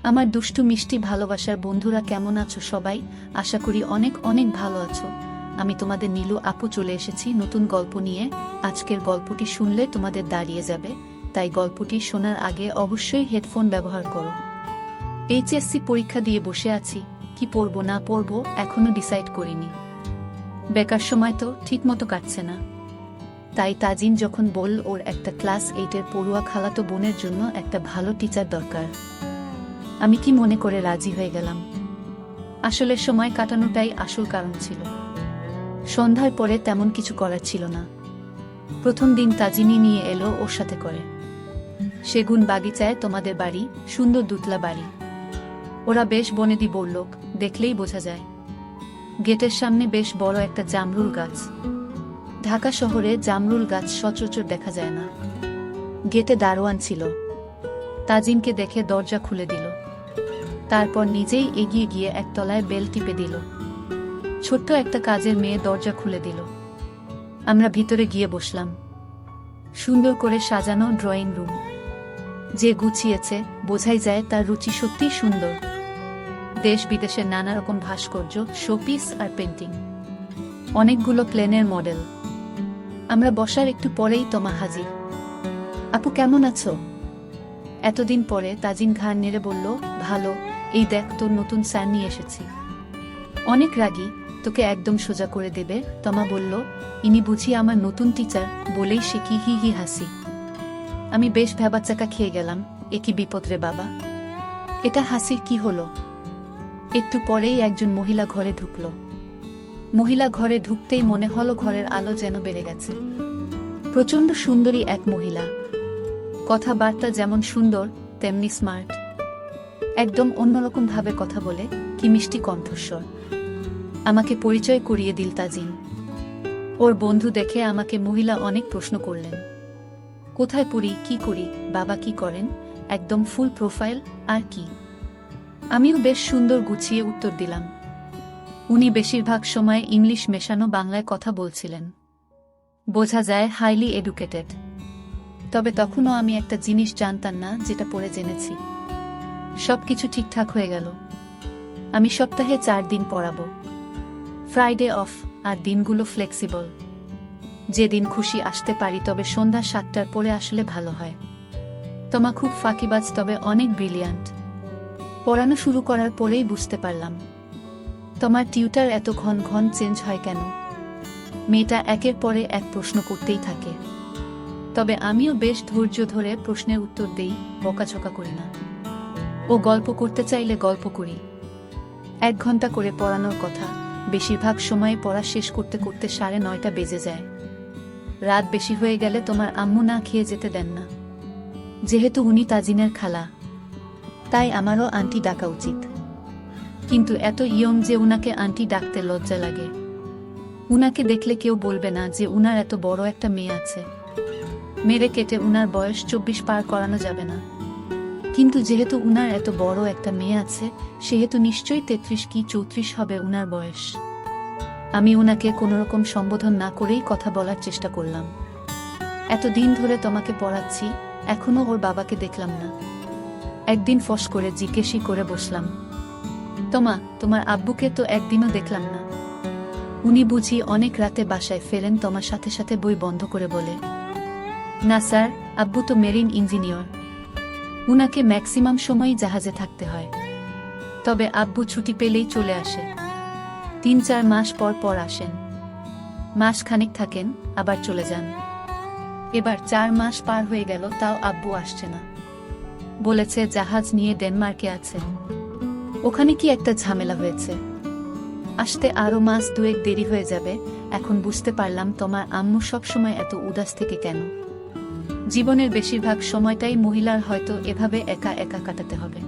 আমার দুষ্টু মিষ্টি ভালোবাসার বন্ধুরা কেমন আছো সবাই? আশা করি অনেক অনেক ভালো আছো। আমি তোমাদের নীলু আপু চলে এসেছি নতুন গল্প নিয়ে। আজকের গল্পটি শুনলে তোমাদের দাঁড়িয়ে যাবে, তাই গল্পটি শোনার আগে অবশ্যই হেডফোন ব্যবহার করো। এইচএসসি পরীক্ষা দিয়ে বসে আছি, কি পড়বো না পড়বো এখনো ডিসাইড করিনি। বেকার সময় তো ঠিকমতো কাটছে না। তাই তাজিন যখন বলল ওর একটা ক্লাস 8-এর পড়ুয়া খালাতো বোনের জন্য একটা ভালো টিচার দরকার, আমি কি মনে করে রাজি হয়ে গেলাম। আসলে সময় কাটানোটাই আসল কারণ ছিল। সন্ধ্যার পরে তেমন কিছু করার ছিল না। প্রথম দিন তাজিনি নিয়ে এলো ওর সাথে করে। সেগুন বাগিচায় তোমাদের বাড়ি, সুন্দর দুতলা বাড়ি। ওরা বেশ বনেদি বললোক, দেখলেই বোঝা যায়। গেটের সামনে বেশ বড় একটা জামরুল গাছ। ঢাকা শহরে জামরুল গাছ সচরাচর দেখা যায় না। গেটে দারোয়ান ছিল। তাজিনকে দেখে দরজা খুলে দিল। তারপর নিজেই এগিয়ে গিয়ে একতলায় বেল টিপে দিল। ছোট্ট একটা কাজের মেয়ে দরজা খুলে দিল। আমরা ভিতরে গিয়ে বসলাম। সুন্দর করে সাজানো ড্রয়িং রুম। যে গুছিয়েছে বোঝাই যায় তার রুচি সত্যিই সুন্দর। দেশ বিদেশের নানা রকম ভাস্কর্য, শোপিস আর পেন্টিং। অনেকগুলো প্লেনের মডেল। আমরা বসার একটু পরেই তোমা হাজির। আপু কেমন আছো? এতদিন পরে তাজিন ঘাড় নেড়ে বলল, ভালো। এই দেখ তোর নতুন স্যার নিয়ে এসেছি। অনেক রাগী, তোকে একদম সোজা করে দেবে। তমা বলল, ইনি বুঝি আমার নতুন টিচার? বলেই সে কি হি হি হাসি। আমি বেশ ভ্যাবাচ্চাকা খেয়ে গেলাম। এ কি বিপদ রে বাবা, এটা হাসির কি হলো? একটু পরেই একজন মহিলা ঘরে ঢুকল। মহিলা ঘরে ঢুকতেই মনে হলো ঘরের আলো যেন বেড়ে গেছে। প্রচণ্ড সুন্দরী এক মহিলা। কথাবার্তা যেমন সুন্দর তেমনি স্মার্ট। একদম অন্যরকম ভাবে কথা বলে, কি মিষ্টি কণ্ঠস্বর। আমাকে পরিচয় করিয়ে দিল তাজিন। ওর বন্ধু দেখে আমাকে মহিলা অনেক প্রশ্ন করলেন। কোথায় পড়ি, কি করি, বাবা কি করেন, একদম ফুল প্রোফাইল। আর কি, আমিও বেশ সুন্দর গুছিয়ে উত্তর দিলাম। উনি বেশিরভাগ সময় ইংলিশ মেশানো বাংলায় কথা বলছিলেন। বোঝা যায় হাইলি এডুকেটেড। তবে তখনও আমি একটা জিনিস জানতাম না, যেটা পরে জেনেছি। সবকিছু ঠিকঠাক হয়ে গেল। আমি সপ্তাহে 4 দিন পড়াবো। ফ্রাইডে অফ, আর দিনগুলো ফ্লেক্সিবল। যেদিন খুশি আসতে পারি, তবে সন্ধ্যা 7টার পরে আসলে ভালো হয়। তোমা খুব ফাঁকিবাজ, তবে অনেক ব্রিলিয়ান্ট। পড়ানো শুরু করার পরেই বুঝতে পারলাম তোমার টিউটার এত ঘন ঘন চেঞ্জ হয় কেন। মেয়েটা একের পরে এক প্রশ্ন করতেই থাকে। তবে আমিও বেশ ধৈর্য ধরে প্রশ্নের উত্তর দেই, বকাঝকা করি না। ও গল্প করতে চাইলে গল্প করি। 1 ঘন্টা করে পড়ানোর কথা। বেশিরভাগ সময় পড়া শেষ করতে করতে 9:30 বেজে যায়। রাত বেশি হয়ে গেলে তোমার আম্মু না খেয়ে যেতে দেন না। যেহেতু উনি তাজিনের খালা, তাই আমারও আন্টি ডাকা উচিত। কিন্তু এত ইয়ং যে উনাকে আন্টি ডাকতে লজ্জা লাগে। উনাকে দেখলে কেউ বলবে না যে উনার এত বড় একটা মেয়ে আছে। মেরে কেটে উনার বয়স 24 পার করানো যাবে না। কিন্তু যেহেতু উনার এত বড় একটা মেয়ে আছে, সেহেতু নিশ্চয়ই 33 কি 34 হবে উনার বয়স। আমি উনাকে কোনোরকম সম্বোধন না করেই কথা বলার চেষ্টা করলাম। এতদিন ধরে তোমাকে পড়াচ্ছি, এখনো ওর বাবাকে দেখলাম না। একদিন ফস করে জিজ্ঞেসই করে বসলাম, তোমার আব্বুকে তো একদিনও দেখলাম না। উনি বুঝি অনেক রাতে বাসায় ফেরেন? তোমার সাথে সাথে বই বন্ধ করে বলে, না স্যার, আব্বু তো মেরিন ইঞ্জিনিয়ার। উনাকে ম্যাক্সিমাম সময়ই জাহাজে থাকতে হয়। তবে আব্বু ছুটি পেলেই চলে আসে। 3-4 মাস পর পর আসেন। মাস খানিক থাকেন, আবার চলে যান। এবার 4 মাস পার হয়ে গেল, তাও আব্বু আসছে না। বলেছে জাহাজ নিয়ে ডেনমার্কে আছে। ওখানে কি একটা ঝামেলা হয়েছে। আসতে আরো মাস 2-1 দেরি হয়ে যাবে। এখন বুঝতে পারলাম তোমার আম্মু সব সময় এত উদাস থেকে কেন। জীবনের বেশিরভাগ সময়টাই মহিলার হয়তো এভাবে একা একা কাটাতে হবে।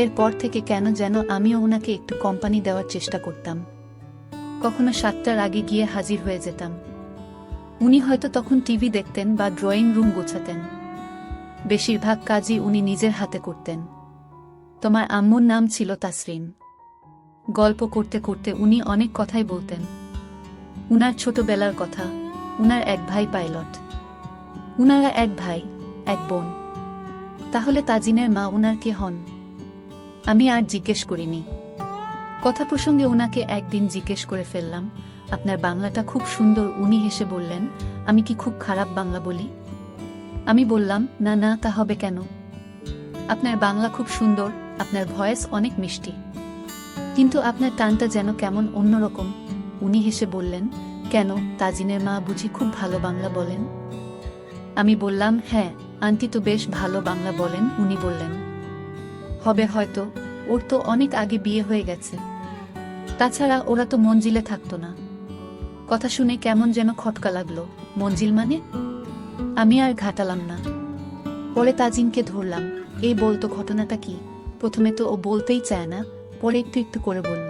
এরপর থেকে কেন যেন আমিও ওনাকে একটু কোম্পানি দেওয়ার চেষ্টা করতাম। কখনো 7টার আগে গিয়ে হাজির হয়ে যেতাম। উনি হয়তো তখন টিভি দেখতেন বা ড্রয়িং রুম গোছাতেন। বেশিরভাগ কাজই উনি নিজের হাতে করতেন। তোমার আম্মুর নাম ছিল তাসরিন। গল্প করতে করতে উনি অনেক কথাই বলতেন। উনার ছোটবেলার কথা, উনার এক ভাই পাইলট। উনারা এক ভাই, এক বোন। তাহলে তাজিনের মা উনার কে হন? আমি আর জিজ্ঞেস করিনি। কথা প্রসঙ্গে ওনাকে একদিন জিজ্ঞেস করে ফেললাম, আপনার বাংলাটা খুব সুন্দর। উনি হেসে বললেন, আমি কি খুব খারাপ বাংলা বলি? আমি বললাম, না না, তা হবে কেন? আপনার বাংলা খুব সুন্দর, আপনার ভয়েস অনেক মিষ্টি, কিন্তু আপনার টানটা যেন কেমন অন্যরকম। উনি হেসে বললেন, কেন, তাজিনের মা বুঝি খুব ভালো বাংলা বলেন? আমি বললাম, হ্যাঁ, আন্টি তো বেশ ভালো বাংলা বলেন। উনি বললেন, হবে হয়তো, ওর তো অনেক আগে বিয়ে হয়ে গেছে। তাছাড়া ওরা তো মঞ্জিলে থাকতো না। কথা শুনে কেমন যেন খটকা লাগলো। মঞ্জিল মানে? আমি আর ঘাটালাম না। পরে তাজিনকে ধরলাম, এই বলতো ঘটনাটা কি। প্রথমে তো ও বলতেই চায় না, পরে একটু একটু করে বলল,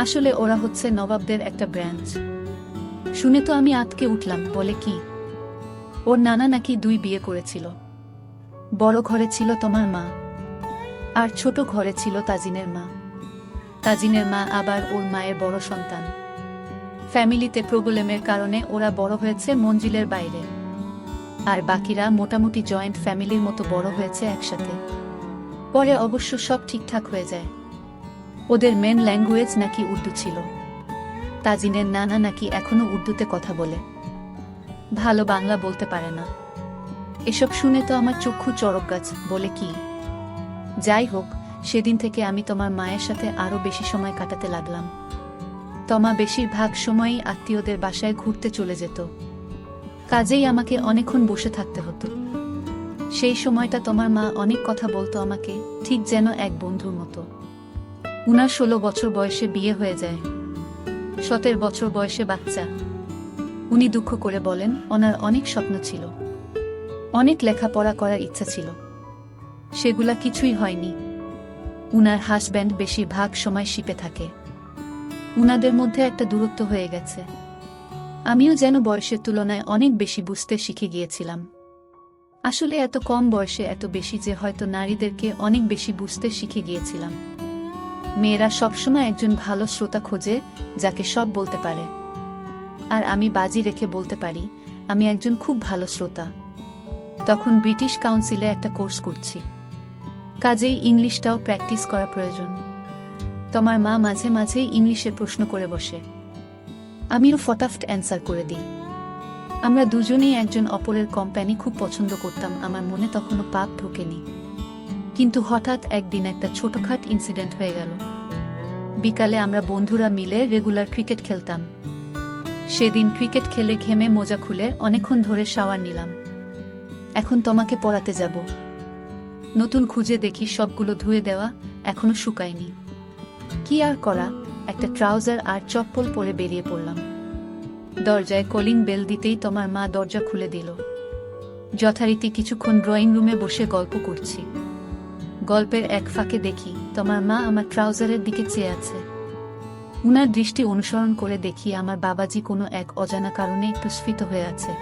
আসলে ওরা হচ্ছে নবাবদের একটা ব্রাঞ্চ। শুনে তো আমি আটকে উঠলাম। বলে কি? ওর নানা নাকি 2 বিয়ে করেছিল। বড় ঘরে ছিল তোমার মা, আর ছোট ঘরে ছিল তাজিনের মা। তাজিনের মা আবার ওর মায়ের বড় সন্তান। ফ্যামিলিতে প্রবলেমের কারণে ওরা বড় হয়েছে মঞ্জিলের বাইরে, আর বাকিরা মোটামুটি জয়েন্ট ফ্যামিলির মতো বড় হয়েছে একসাথে। পরে অবশ্য সব ঠিকঠাক হয়ে যায়। ওদের মেন ল্যাঙ্গুয়েজ নাকি উর্দু ছিল। তাজিনের নানা নাকি এখনো উর্দুতে কথা বলে, ভালো বাংলা বলতে পারে না। এসব শুনে তো আমার চক্ষু চড়ক গাছ। বলে কি? যাই হোক, সেদিন থেকে আমি তোমার মায়ের সাথে আরো বেশি সময় কাটাতে লাগলাম। তমা বেশিরভাগ সময়ই আত্মীয়দের বাসায় ঘুরতে চলে যেত, কাজেই আমাকে অনেকক্ষণ বসে থাকতে হতো। সেই সময়টা তোমার মা অনেক কথা বলতো আমাকে, ঠিক যেন এক বন্ধুর মতো। উনার 16 বছর বয়সে বিয়ে হয়ে যায়, 17 বছর বয়সে বাচ্চা। উনি দুঃখ করে বলেন, ওনার অনেক স্বপ্ন ছিল, অনেক লেখাপড়া করার ইচ্ছা ছিল, সেগুলা কিছুই হয়নি। উনার হাজব্যান্ড বেশিরভাগ সময় শিপে থাকে। উনাদের মধ্যে একটা দূরত্ব হয়ে গেছে। আমিও যেন বয়সের তুলনায় অনেক বেশি বুঝতে শিখে গিয়েছিলাম। আসলে এত কম বয়সে এত বেশি যে হয়তো নারীদেরকে অনেক বেশি বুঝতে শিখে গিয়েছিলাম। মেয়েরা সবসময় একজন ভালো শ্রোতা খোঁজে, যাকে সব বলতে পারে। আর আমি বাজি রেখে বলতে পারি, আমি একজন খুব ভালো শ্রোতা। তখন ব্রিটিশ কাউন্সিলে একটা কোর্স করছি, কাজেই ইংলিশটাও প্র্যাকটিস করা প্রয়োজন। তোমার মা মাঝে মাঝেই ইংলিশে প্রশ্ন করে বসে, আমিও ফটাফট অ্যান্সার করে দিই। আমরা দুজনেই একজন অপরের কোম্পানি খুব পছন্দ করতাম। আমার মনে তখনও পাপ ঢোকেনি, কিন্তু হঠাৎ একদিন একটা ছোটখাট ইনসিডেন্ট হয়ে গেল। বিকালে আমরা বন্ধুরা মিলে রেগুলার ক্রিকেট খেলতাম। সেদিন ক্রিকেট খেলে ঘেমে মোজা খুলে অনেকক্ষণ ধরে শাওয়ার নিলাম। এখন তোমাকে পড়াতে যাব। নতুন খুঁজে দেখি সবগুলো ধুয়ে দেওয়া, এখনো শুকায়নি। কি আর করা, একটা ট্রাউজার আর চপ্পল পরে বেরিয়ে পড়লাম। দরজায় কলিং বেল দিতেই তোমার মা দরজা খুলে দিল। যথারীতি কিছুক্ষণ ড্রয়িং রুমে বসে গল্প করছি। গল্পের এক ফাঁকে দেখি তোমার মা আমার ট্রাউজারের দিকে চেয়ে আছে। উনার দৃষ্টি অনুসরণ করে দেখি আমার বাবাজি কোনো এক অজানা কারণে একটু স্ফীত হয়ে আছে,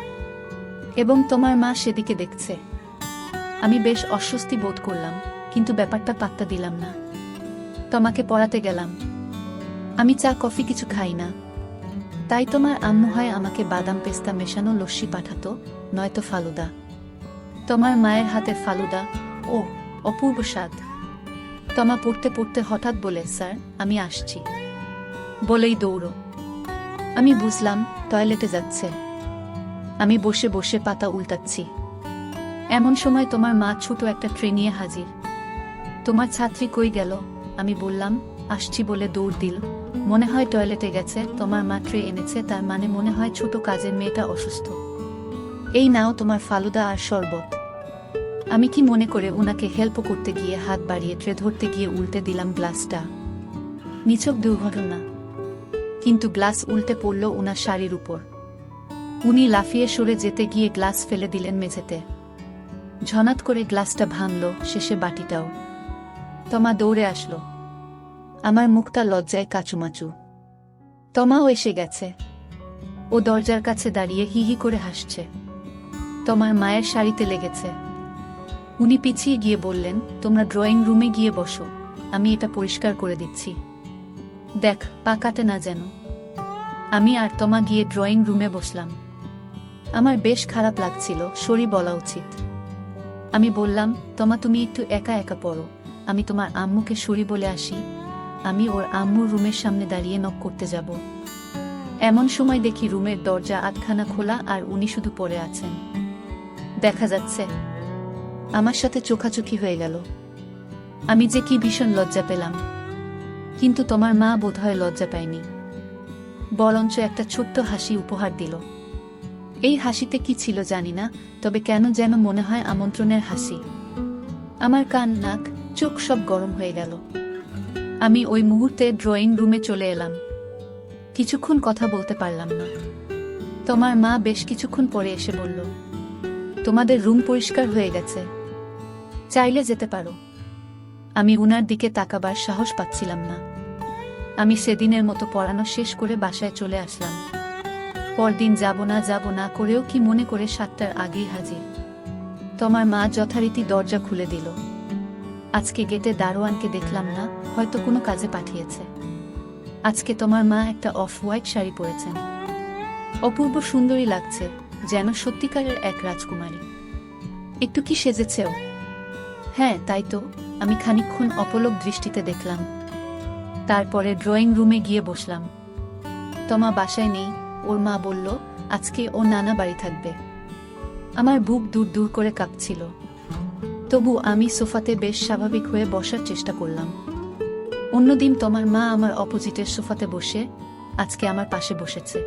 এবং তোমার মা সেদিকে দেখছে। আমি বেশ অস্বস্তি বোধ করলাম, কিন্তু ব্যাপারটা পাত্তা দিলাম না। তোমাকে পড়াতে গেলাম। আমি চা কফি কিছু খাই না, তাই তোমার আম্মু হয় আমাকে বাদাম পেস্তা মেশানো লস্যি পাঠাতো, নয়তো ফালুদা। তোমার মায়ের হাতের ফালুদা, ও অপূর্ব স্বাদ। তমা পড়তে পড়তে হঠাৎ বলে, স্যার আমি আসছি, বলেই দৌড়ো। আমি বুঝলাম টয়লেটে যাচ্ছে। আমি বসে বসে পাতা উল্টাচ্ছি। এমন সময় তোমার মা ছোট একটা ট্রে নিয়ে হাজির। তোমার ছাত্রী কই গেল? আমি বললাম, আসছি বলে দৌড় দিল। মনে হয় টয়লেটে গেছে। তোমার মা ট্রে এনেছে, তার মানে মনে হয় ছোট কাজের মেয়েটা অসুস্থ। এই নাও তোমার ফালুদা আর শরবত। আমি কি মনে করে উনাকে হেল্প করতে গিয়ে হাত বাড়িয়ে ট্রে ধরতে গিয়ে উল্টে দিলাম গ্লাসটা। নিছক দুর্ঘটনা, কিন্তু গ্লাস উল্টে পড়ল উনার শাড়ির উপর। উনি লাফিয়ে সরে যেতে গিয়ে গ্লাস ফেলে দিলেন মেঝেতে। ঝনাত করে গ্লাসটা ভাঙল, শেষে বাটিটাও। তমা দৌড়ে আসলো। আমার মুখটা লজ্জায় কাচুমাচু। তমাও এসে গেছে। ও দরজার কাছে দাঁড়িয়ে হি হি করে হাসছে। তোমার মায়ের শাড়িতে লেগেছে। উনি পিছিয়ে গিয়ে বললেন, তোমরা ড্রয়িং রুমে গিয়ে বসো, আমি এটা পরিষ্কার করে দিচ্ছি। দেখ পা কাটে না যেন। আমি আর তমা গিয়ে ড্রয়িং রুমে বসলাম। আমার বেশ খারাপ লাগছিল, সরি বলা উচিত। আমি বললাম, তমা তুমি একটু একা একা পড়ো, আমি তোমার আম্মুকে সরি বলে আসি। আমি ওর আম্মুর রুমের সামনে দাঁড়িয়ে নক করতে যাব। এমন সময় দেখি রুমের দরজা আধখানা খোলা আর উনি শুধু পড়ে আছেন। দেখা যাচ্ছে আমার সাথে চোখাচোখি হয়ে গেল। আমি যে কি ভীষণ লজ্জা পেলাম, কিন্তু তোমার মা বোধহয় লজ্জা পায়নি, বরঞ্চ একটা ছোট্ট হাসি উপহার দিল। এই হাসিতে কি ছিল জানি না, তবে কেন যেন মনে হয় আমন্ত্রণের হাসি। আমার কান, নাক, চোখ সব গরম হয়ে গেল। আমি ওই মুহূর্তে ড্রয়িং রুমে চলে এলাম। কিছুক্ষণ কথা বলতে পারলাম না। তোমার মা বেশ কিছুক্ষণ পরে এসে বলল, তোমাদের রুম পরিষ্কার হয়ে গেছে, চাইলে যেতে পারো। আমি উনার দিকে তাকাবার সাহস পাচ্ছিলাম না। আমি সেদিনের মতো পড়ানো শেষ করে বাসায় চলে আসলাম। পরদিন যাব না করেও কি মনে করে 7টার আগেই হাজির। তোমার মা যথারীতি দরজা খুলে দিল। আজকে গেটে দারোয়ানকে দেখলাম না, হয়তো কোনো কাজে পাঠিয়েছে। আজকে তোমার মা একটা অফ হোয়াইট শাড়ি পরেছেন, অপূর্ব সুন্দরী লাগছে, যেন সত্যিকারের এক রাজকুমারী। একটু কি সেজেছেও? হ্যাঁ তাই তো, আমি খানিকক্ষণ অপলক দৃষ্টিতে দেখলাম। তারপরে ড্রয়িং রুমে গিয়ে বসলাম। তোমা বাসায় নেই, ওর মা বলল আজকে ও নানা বাড়ি থাকবে। আমার বুক দূর দূর করে কাঁপছিল, তবু আমি সোফাতে বেশ স্বাভাবিক হয়ে বসার চেষ্টা করলাম। অন্যদিন তোমার মা আমার অপোজিটের সোফাতে বসে, আজকে আমার পাশে বসেছে।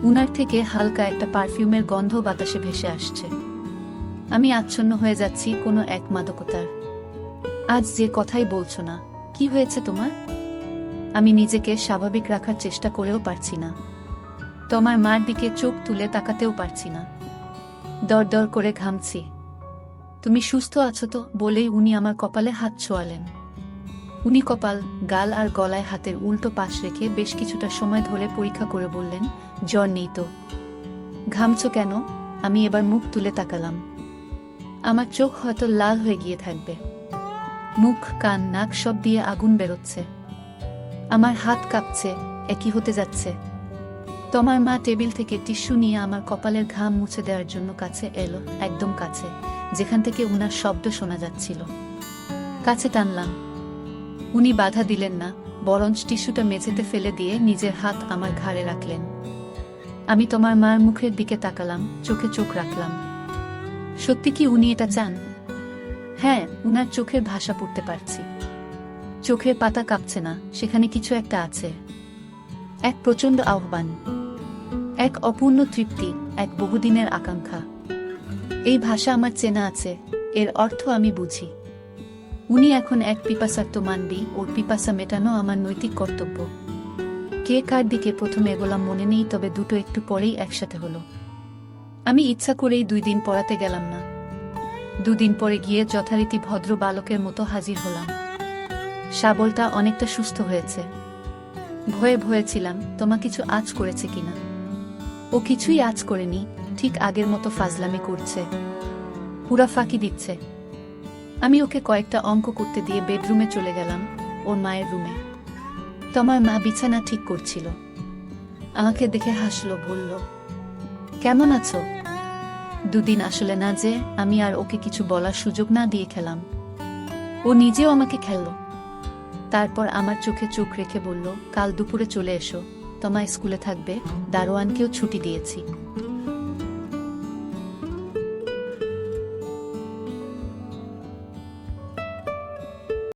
উনার থেকে হালকা একটা পারফিউমের গন্ধ বাতাসে ভেসে আসছে। আমি আচ্ছন্ন হয়ে যাচ্ছি কোনো এক মাদকতার। আজ যে কথাই বলছো না, কি হয়েছে তোমার? আমি নিজেকে স্বাভাবিক রাখার চেষ্টা করেও পারছি না। তোমার মার দিকে চোখ তুলে তাকাতেও পারছি না। দর দর করে ঘামছি। তুমি সুস্থ আছো তো বলেই উনি আমার কপালে হাত ছোঁয়ালেন। উনি কপাল, গাল আর গলায় হাতের উল্টো পাশ রেখে বেশ কিছুটা সময় ধরে পরীক্ষা করে বললেন, জ্বর নেই তো। ঘামছো কেন? আমি এবার মুখ তুলে তাকালাম। আমার চোখ হয়তো লাল হয়ে গিয়ে থাকবে। মুখ, কান, নাক সব দিয়ে আগুন বেরোচ্ছে। আমার হাত কাঁপছে, একই হতে যাচ্ছে। তোমার মা টেবিল থেকে টিস্যু নিয়ে আমার কপালের ঘাম মুছে দেওয়ার জন্য কাছে এলো, একদম কাছে, যেখান থেকে উনার শব্দ শোনা যাচ্ছিল। কাছে টানলাম। উনি বাধা দিলেন না, বরঞ্চ টিস্যুটা মেঝেতে ফেলে দিয়ে নিজের হাত আমার ঘাড়ে রাখলেন। আমি তোমার মার মুখের দিকে তাকালাম, চোখে চোখ রাখলাম। সত্যি কি উনি এটা চান? হ্যাঁ, উনার চোখের ভাষা পড়তে পারছি। চোখের পাতা কাঁপছে না, সেখানে কিছু একটা আছে। এক প্রচণ্ড আহ্বান, এক অপূর্ণ তৃপ্তি, এক বহুদিনের আকাঙ্ক্ষা। এই ভাষা আমার চেনা আছে, এর অর্থ আমি বুঝি। উনি এখন এক পিপাসার্ত মানবি, ওর পিপাসা মেটানো আমার নৈতিক কর্তব্য। কে কার দিকে প্রথমে এগোলাম মনে নেই, তবে দুটো একটু পরেই একসাথে হলো। আমি ইচ্ছা করেই 2 দিন পড়াতে গেলাম না। 2 দিন পরে গিয়ে যথারীতি ভদ্র বালকের মতো হাজির হলাম। শাবলটা অনেকটা সুস্থ হয়েছে। ভয়ে ভয়ে ছিলাম তোমা কিছু আঁচ করেছে কিনা। ও কিছুই আঁচ করেনি, ঠিক আগের মতো ফাজলামি করছে, পুরা ফাঁকি দিচ্ছে। আমি ওকে কয়েকটা অঙ্ক করতে দিয়ে বেডরুমে চলে গেলাম, ওর মায়ের রুমে। তোমার মা বিছানা ঠিক করছিল। আমাকে দেখে হাসলো, বলল, কেমন আছো? 2 দিন আসলে না যে আমি আর ওকে কিছু বলার সুযোগ না দিয়ে খেলাম। ও নিজেও আমাকে খেলল। তারপর আমার চোখে চোখ রেখে বলল, কাল দুপুরে চলে এসো, তোমার স্কুলে থাকবে, দারোয়ানকেও ছুটি দিয়েছি।